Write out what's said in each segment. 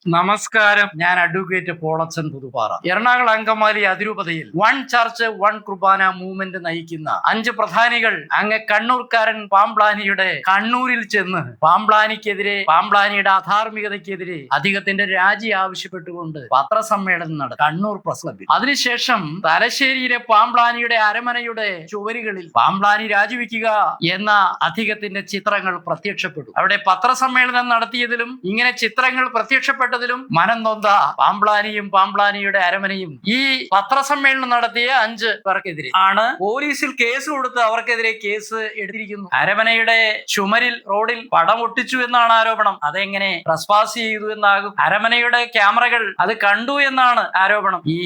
നമസ്കാരം. ഞാൻ അഡ്വക്കേറ്റ് പോളച്ചൻ പുതുപ്പാറ. എറണാകുളം അങ്കമാലി അതിരൂപതയിൽ വൺ ചർച്ച് വൺ കുർബാന മൂവ്മെന്റ് നയിക്കുന്ന 5 പ്രധാനികൾ അങ്ങ് കണ്ണൂർക്കാരൻ പാംപ്ലാനിയുടെ കണ്ണൂരിൽ ചെന്ന് പാംപ്ലാനിയുടെ അധാർമികതയ്ക്കെതിരെ അദ്ദേഹത്തിന്റെ രാജി ആവശ്യപ്പെട്ടുകൊണ്ട് പത്രസമ്മേളനം നടത്തി കണ്ണൂർ പ്രസ് ക്ലബിൽ. അതിനുശേഷം തലശ്ശേരിയിലെ പാംപ്ലാനിയുടെ അരമനയുടെ ചുവരുകളിൽ പാംപ്ലാനി രാജിവെക്കുക എന്ന അദ്ദേഹത്തിന്റെ ചിത്രങ്ങൾ പ്രത്യക്ഷപ്പെട്ടു. അവിടെ പത്രസമ്മേളനം നടത്തിയതിലും ഇങ്ങനെ ചിത്രങ്ങൾ പ്രത്യക്ഷപ്പെട്ടതിലും മനം നൊന്ത പാംപ്ലാനിയുടെ അരമനയും ഈ പത്രസമ്മേളനം നടത്തിയ 5 പേർക്കെതിരെ ആണ് പോലീസിൽ കേസ് കൊടുത്ത് അവർക്കെതിരെ കേസ് എടുത്തിരിക്കുന്നു. അരമനയുടെ ചുമരിൽ റോഡിൽ പടം ഒട്ടിച്ചു എന്നാണ് ആരോപണം. അതെങ്ങനെ ട്രസ്പാസ് ചെയ്തു എന്നാകും? അരമനയുടെ ക്യാമറകൾ അത് കണ്ടു എന്നാണ് ആരോപണം. ഈ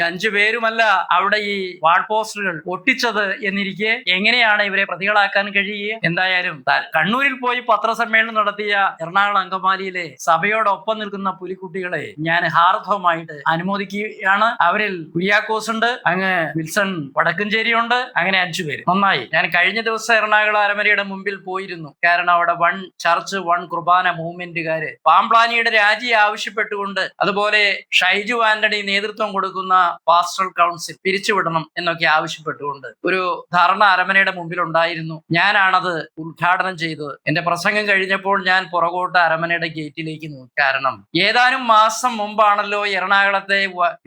5 പേരുമല്ല അവിടെ ഈ വാൾ പോസ്റ്ററുകൾ ഒട്ടിച്ചത് എന്നിരിക്കെ എങ്ങനെയാണ് ഇവരെ പ്രതികളാക്കാൻ കഴിയുക? എന്തായാലും കണ്ണൂരിൽ പോയി പത്രസമ്മേളനം നടത്തിയ എറണാകുളം അങ്കമാലിയിലെ സഭയോടൊപ്പം നിൽക്കുന്ന പുലിക്കുട്ടികളെ ഞാൻ ഹാർദവമായിട്ട് അനുമോദിക്കുകയാണ്. അവരിൽ കുര്യാക്കോസ് ഉണ്ട്, അങ്ങ് വിൽസൺ വടക്കഞ്ചേരി ഉണ്ട്, അങ്ങനെ 5 പേര്. നന്നായി. ഞാൻ കഴിഞ്ഞ ദിവസം എറണാകുളം അരമനയുടെ മുമ്പിൽ പോയിരുന്നു. കാരണം അവിടെ വൺ ചർച്ച് വൺ കുർബാന മൂവ്മെന്റുകാര് പാംപ്ലാനിയുടെ രാജി ആവശ്യപ്പെട്ടുകൊണ്ട്, അതുപോലെ ഷൈജു ആന്റണി നേതൃത്വം കൊടുക്കുന്ന പാസ്റ്ററൽ കൗൺസിൽ പിരിച്ചുവിടണം എന്നൊക്കെ ആവശ്യപ്പെട്ടുകൊണ്ട് ഒരു ധർണ അരമനയുടെ മുമ്പിൽ ഉണ്ടായിരുന്നു. ഞാനാണത് ഉദ്ഘാടനം ചെയ്തത്. എന്റെ പ്രസംഗം കഴിഞ്ഞപ്പോൾ ഞാൻ പുറകോട്ട് അരമനയുടെ ഗേറ്റിലേക്ക് നോക്കി. കാരണം ഏതാനും മാസം മുമ്പാണല്ലോ എറണാകുളത്തെ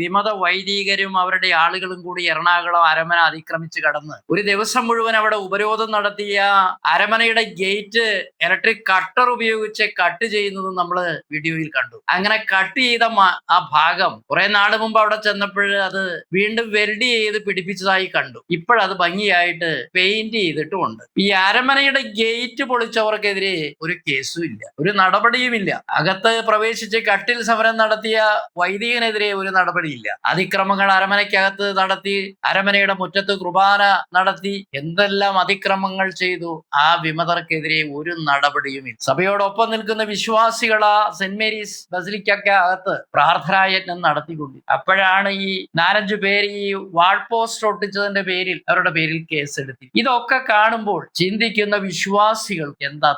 വിമത വൈദികരും അവരുടെ ആളുകളും കൂടി എറണാകുളം അരമന അതിക്രമിച്ച് കടന്ന് ഒരു ദിവസം മുഴുവൻ അവിടെ ഉപരോധം നടത്തിയ അരമനയുടെ ഗേറ്റ് ഇലക്ട്രിക് കട്ടർ ഉപയോഗിച്ച് കട്ട് ചെയ്യുന്നത് നമ്മൾ വീഡിയോയിൽ കണ്ടു. അങ്ങനെ കട്ട് ചെയ്ത ആ ഭാഗം കുറെ നാട് മുമ്പ് അവിടെ ചെന്നപ്പോൾ അത് വീണ്ടും വെൽഡ് ചെയ്ത് പിടിപ്പിച്ചതായി കണ്ടു. ഇപ്പോഴത് ഭംഗിയായിട്ട് പെയിന്റ് ചെയ്തിട്ടുമുണ്ട്. ഈ അരമനയുടെ ഗേറ്റ് പൊളിച്ചവർക്കെതിരെ ഒരു കേസും ഇല്ല, ഒരു നടപടിയുമില്ല. അകത്ത് പ്രവേശിച്ച് കട്ടിൽ സമരം നടത്തിയ വൈദികനെതിരെ ഒരു നടപടിയില്ല. അതിക്രമങ്ങൾ അരമനയ്ക്കകത്ത് നടത്തി, അരമനയുടെ മുറ്റത്ത് കുർബാന നടത്തി, എന്തെല്ലാം അതിക്രമങ്ങൾ ചെയ്തു. ആ വിമതർക്കെതിരെ ഒരു നടപടിയുമില്ല. സഭയോടൊപ്പം നിൽക്കുന്ന വിശ്വാസികളാ സെന്റ് മേരീസ് ബസിലിക്കയ്ക്ക് അകത്ത് പ്രാർത്ഥനായജ്ഞം നടത്തിക്കൊണ്ടു. അപ്പോഴാണ് ഈ 4-5 പേര് ഈ വാൾ പോസ്റ്റർ ഒട്ടിച്ചതിന്റെ പേരിൽ അവരുടെ പേരിൽ കേസെടുത്തി. ഇതൊക്കെ കാണുമ്പോൾ ചിന്തിക്കുന്ന വിശ്വാസികൾ എന്താ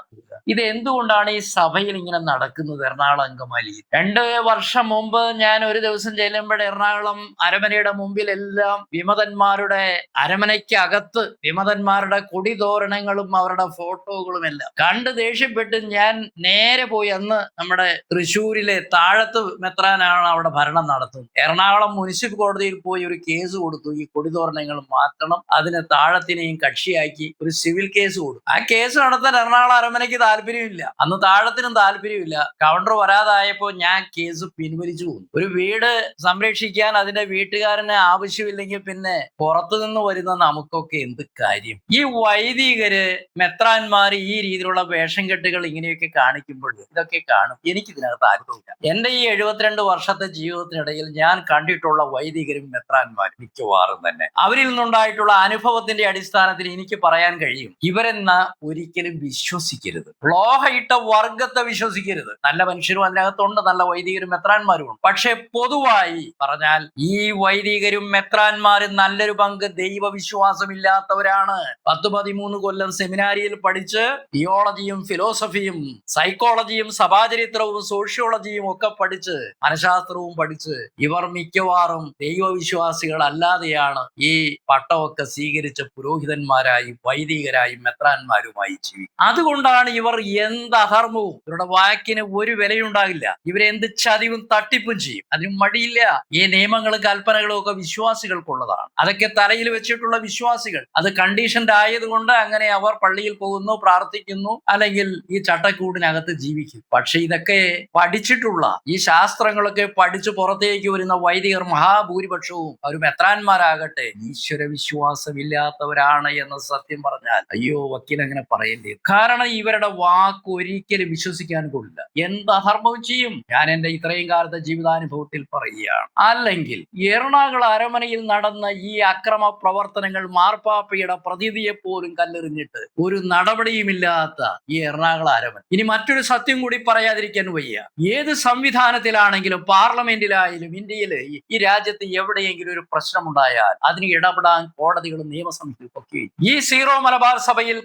ഇത് എന്തുകൊണ്ടാണ് ഈ സഭയിൽ ഇങ്ങനെ നടക്കുന്നത്? എറണാകുളം അങ്കമാലിയിൽ 2 വർഷം മുമ്പ് ഞാൻ ഒരു ദിവസം ചെല്ലുമ്പോൾ എറണാകുളം അരമനയുടെ മുമ്പിൽ എല്ലാം വിമതന്മാരുടെ അരമനയ്ക്കകത്ത് വിമതന്മാരുടെ കൊടിതോരണങ്ങളും അവരുടെ ഫോട്ടോകളും എല്ലാം കണ്ട് ദേഷ്യപ്പെട്ട് ഞാൻ നേരെ പോയി, അന്ന് നമ്മുടെ തൃശ്ശൂരിലെ താഴത്ത് മെത്രാനാണ് അവിടെ ഭരണം നടത്തുന്നത്, എറണാകുളം മുനിസിപ്പൽ കോടതിയിൽ പോയി ഒരു കേസ് കൊടുത്തു. ഈ കൊടിതോരണങ്ങൾ മാറ്റണം, അതിന് താഴത്തിനെയും കക്ഷിയാക്കി ഒരു സിവിൽ കേസ് കൊടുത്തു. ആ കേസ് നടത്താൻ എറണാകുളം അരമനയ്ക്ക് താല്പര്യമില്ല, അന്ന് താഴത്തിനും താല്പര്യമില്ല. കൗണ്ടർ വരാതായപ്പോൾ ഞാൻ കേസ് പിൻവലിച്ചു പോകുന്നു. ഒരു വീട് സംരക്ഷിക്കാൻ അതിന്റെ വീട്ടുകാരന് ആവശ്യമില്ലെങ്കിൽ പിന്നെ പുറത്തു നിന്ന് വരുന്ന നമുക്കൊക്കെ എന്ത് കാര്യം? ഈ വൈദികര് മെത്രാന്മാര് ഈ രീതിയിലുള്ള വേഷം കെട്ടുകൾ ഇങ്ങനെയൊക്കെ കാണിക്കുമ്പോൾ ഇതൊക്കെ കാണും. എനിക്ക് ഇതിനകത്ത് ആഗ്രഹമില്ല. എന്റെ ഈ 72 വർഷത്തെ ജീവിതത്തിനിടയിൽ ഞാൻ കണ്ടിട്ടുള്ള വൈദികരും മെത്രാന്മാരും മിക്കവാറും തന്നെ അവരിൽ നിന്നുണ്ടായിട്ടുള്ള അനുഭവത്തിന്റെ അടിസ്ഥാനത്തിൽ എനിക്ക് പറയാൻ കഴിയും, ഇവരെന്ന ഒരിക്കലും വിശ്വസിക്കരുത്. ലോഹയിട്ട വർഗത്തെ വിശ്വസിക്കരുത്. നല്ല മനുഷ്യരും അതിനകത്തുണ്ട്, നല്ല വൈദികരും മെത്രാന്മാരും ഉണ്ട്. പക്ഷെ പൊതുവായി പറഞ്ഞാൽ ഈ വൈദികരും മെത്രാന്മാരും നല്ലൊരു പങ്ക് ദൈവവിശ്വാസമില്ലാത്തവരാണ്. 10-13 കൊല്ലം സെമിനാരിയിൽ പഠിച്ച് തിയോളജിയും ഫിലോസഫിയും സൈക്കോളജിയും സഭാചരിത്രവും സോഷ്യോളജിയും ഒക്കെ പഠിച്ച് മനഃശാസ്ത്രവും പഠിച്ച് ഇവർ മിക്കവാറും ദൈവവിശ്വാസികൾ അല്ലാതെയാണ് ഈ പട്ടമൊക്കെ സ്വീകരിച്ച പുരോഹിതന്മാരായി വൈദികരായും മെത്രാന്മാരുമായി ജീവിക്കും. അതുകൊണ്ടാണ് ഇവർ എന്ത് അധർമ്മവും, ഇവരുടെ വാക്കിന് ഒരു വിലയുണ്ടാകില്ല. ഇവരെന്ത് ചതിവും തട്ടിപ്പും ചെയ്യും, അതിനും മടിയില്ല. ഈ നിയമങ്ങളും കൽപ്പനകളും ഒക്കെ വിശ്വാസികൾക്കുള്ളതാണ്. അതൊക്കെ തലയിൽ വെച്ചിട്ടുള്ള വിശ്വാസികൾ അത് കണ്ടീഷൻഡ് ആയതുകൊണ്ട് അങ്ങനെ അവർ പള്ളിയിൽ പോകുന്നു, പ്രാർത്ഥിക്കുന്നു, അല്ലെങ്കിൽ ഈ ചട്ടക്കൂടിനകത്ത് ജീവിക്കും. പക്ഷെ ഇതൊക്കെ പഠിച്ചിട്ടുള്ള ഈ ശാസ്ത്രങ്ങളൊക്കെ പഠിച്ചു പുറത്തേക്ക് വരുന്ന വൈദികർ മഹാഭൂരിപക്ഷവും അവർ മെത്രാന്മാരാകട്ടെ ഈശ്വര വിശ്വാസമില്ലാത്തവരാണ് എന്ന് സത്യം പറഞ്ഞാൽ അയ്യോ വക്കീൽ അങ്ങനെ പറയേണ്ടി. കാരണം ഇവരുടെ വാക്ക് ഒരിക്കലും വിശ്വസിക്കാൻ കൊള്ളില്ല. എന്ത് അധർമ്മവും ചെയ്യും. ഞാൻ എന്റെ ഇത്രയും കാലത്തെ ജീവിതാനുഭവത്തിൽ പറയുകയാണ്. അല്ലെങ്കിൽ എറണാകുളം അരമനയിൽ നടന്ന ഈ അക്രമ പ്രവർത്തനങ്ങൾ മാർപ്പാപ്പയുടെ പ്രതിനിധിയെ പോലും കല്ലെറിഞ്ഞിട്ട് ഒരു നടപടിയുമില്ലാത്ത ഈ എറണാകുളം അരമന. ഇനി മറ്റൊരു സത്യം കൂടി പറയാതിരിക്കാൻ വയ്യ. ഏത് സംവിധാനത്തിലാണെങ്കിലും പാർലമെന്റിലായാലും ഇന്ത്യയില് ഈ രാജ്യത്ത് എവിടെയെങ്കിലും ഒരു പ്രശ്നമുണ്ടായാൽ അതിന് ഇടപെടാൻ കോടതികളും നിയമസഭയും ഒക്കെ. ഈ സീറോ മലബാർ സഭയിൽ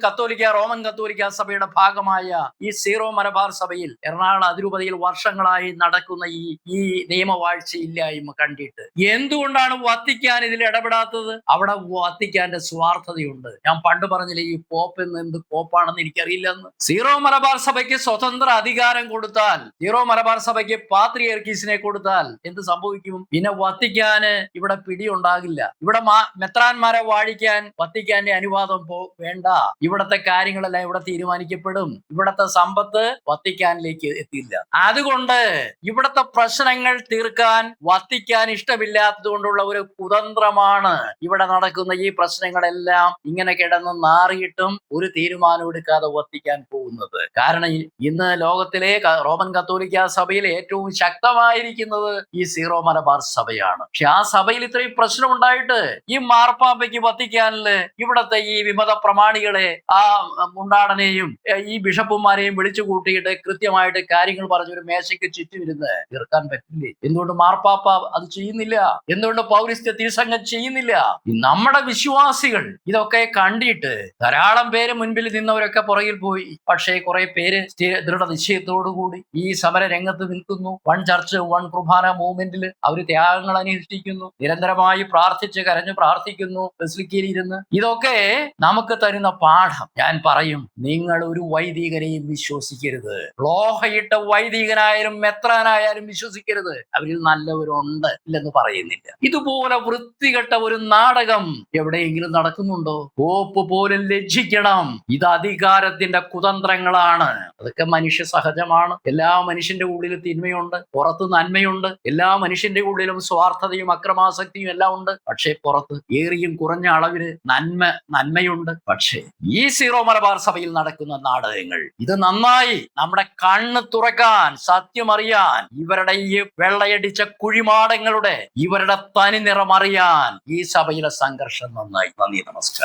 റോമൻ കത്തോലിക്ക സഭയുടെ ഭാഗമായ ഈ സീറോ മലബാർ സഭയിൽ എറണാകുളം അതിരൂപതയിൽ വർഷങ്ങൾ വർഷങ്ങളായി നടക്കുന്ന ഈ നിയമവാഴ്ചയില്ലായ്മ കണ്ടിട്ട് എന്തുകൊണ്ടാണ് വത്തിക്കാൻ ഇതിൽ ഇടപെടാത്തത്? അവിടെ വത്തിക്കാന്റെ സ്വാർത്ഥതയുണ്ട്. ഞാൻ പണ്ട് പറഞ്ഞില്ലേ, ഈ പോപ്പ് എന്ന് എന്ത് പോപ്പാണെന്ന് എനിക്കറിയില്ലെന്ന്. സീറോ മലബാർ സഭയ്ക്ക് സ്വതന്ത്ര അധികാരം കൊടുത്താൽ, സീറോ മലബാർ സഭയ്ക്ക് പാത്രിയർക്കീസിനെ കൊടുത്താൽ എന്ത് സംഭവിക്കും? പിന്നെ വത്തിക്കാന് ഇവിടെ പിടിയുണ്ടാകില്ല. ഇവിടെ മെത്രാന്മാരെ വാഴിക്കാൻ വത്തിക്കാന്റെ അനുവാദം വേണ്ട. ഇവിടത്തെ കാര്യങ്ങളെല്ലാം ഇവിടെ തീരുമാനിക്കപ്പെടും. ഇവിടത്തെ സമ്പത്ത് വത്തിക്കാനിലേക്ക് എത്തില്ല. അതുകൊണ്ട് ഇവിടത്തെ പ്രശ്നങ്ങൾ തീർക്കാൻ വത്തിക്കാൻ ഇഷ്ടമില്ലാത്തത് കൊണ്ടുള്ള ഒരു കുതന്ത്രമാണ് ഇവിടെ നടക്കുന്ന ഈ പ്രശ്നങ്ങളെല്ലാം ഇങ്ങനെ കിടന്ന് നാറിയിട്ടും ഒരു തീരുമാനം എടുക്കാതെ വത്തിക്കാൻ പോകുന്നത്. കാരണം ഇന്ന് ലോകത്തിലെ റോമൻ കത്തോലിക്ക സഭയിൽ ഏറ്റവും ശക്തമായിരിക്കുന്നത് ഈ സീറോ മലബാർ സഭയാണ്. പക്ഷെ ആ സഭയിൽ ഇത്രയും പ്രശ്നം ഉണ്ടായിട്ട് ഈ മാർപ്പാപ്പയ്ക്ക് വത്തിക്കാനില് ഇവിടത്തെ ഈ വിമത പ്രമാണികളെ, ആ മുണ്ടാടനെയും ഈ ബിഷപ്പുമാരെയും വിളിച്ചു കൂട്ടിയിട്ട് കൃത്യമായിട്ട് കാര്യങ്ങൾ പറഞ്ഞൊരു മേശയ്ക്ക് ചുറ്റുമിരുന്ന് തീർക്കാൻ പറ്റില്ലേ? എന്തുകൊണ്ട് മാർപ്പാപ്പ അത് ചെയ്യുന്നില്ല? എന്തുകൊണ്ട് പൗരസ്ത്യ തിരുസംഘം ചെയ്യുന്നില്ല? നമ്മുടെ വിശ്വാസികൾ ഇതൊക്കെ കണ്ടിട്ട് ധാരാളം പേര് മുൻപിൽ നിന്നവരൊക്കെ പുറകിൽ പോയി. പക്ഷേ കുറെ പേര് ദൃഢനിശ്ചയത്തോടുകൂടി ഈ സമര രംഗത്ത് നിൽക്കുന്നു. വൺ ചർച്ച് വൺ കുർബാന മൂവ്മെന്റിൽ അവർ ത്യാഗങ്ങൾ അനുഷ്ഠിക്കുന്നു. നിരന്തരമായി പ്രാർത്ഥിച്ച് കരഞ്ഞു പ്രാർത്ഥിക്കുന്നു ബസിലിക്കയിൽ ഇരുന്ന്. ഇതൊക്കെ നമുക്ക് തരുന്ന പാഠം. ഞാൻ പറയും, നിങ്ങൾ ഒരു വൈദികനെയും വിശ്വസിക്കരുത്. ലോഹയിട്ട വൈദികനായാലും മെത്രാനായാലും വിശ്വസിക്കരുത്. അവരിൽ നല്ലവരുണ്ട്, ഇല്ലെന്ന് പറയുന്നില്ല. ഇതുപോലെ വൃത്തികെട്ട ഒരു നാടകം എവിടെയെങ്കിലും നടക്കുന്നുണ്ടോ? പോപ്പ് പോലും ലജ്ജിക്കണം. ഇത് അധികാരത്തിന്റെ കുതന്ത്രങ്ങളാണ്. അതൊക്കെ മനുഷ്യ സഹജമാണ്. എല്ലാ മനുഷ്യന്റെ ഉള്ളിൽ തിന്മയുണ്ട്, പുറത്ത് നന്മയുണ്ട്. എല്ലാ മനുഷ്യന്റെ ഉള്ളിലും സ്വാർത്ഥതയും അക്രമാസക്തിയും എല്ലാം ഉണ്ട്. പക്ഷേ പുറത്ത് ഏറിയും കുറഞ്ഞ അളവില് നന്മയുണ്ട്. പക്ഷേ ഈ സീറോ മലബാർ സഭയിൽ നടക്കുന്ന നാടകങ്ങൾ, ഇത് നന്നായി നമ്മുടെ കണ്ണ് തുറക്കാൻ, സത്യമറിയാൻ, ഇവരുടെ ഈ വെള്ളയടിച്ച കുഴിമാടങ്ങളുടെ ഇവരുടെ തനി നിറം അറിയാൻ ഈ സഭയിലെ സംഘർഷം നന്നായി. നന്ദി, നമസ്കാരം.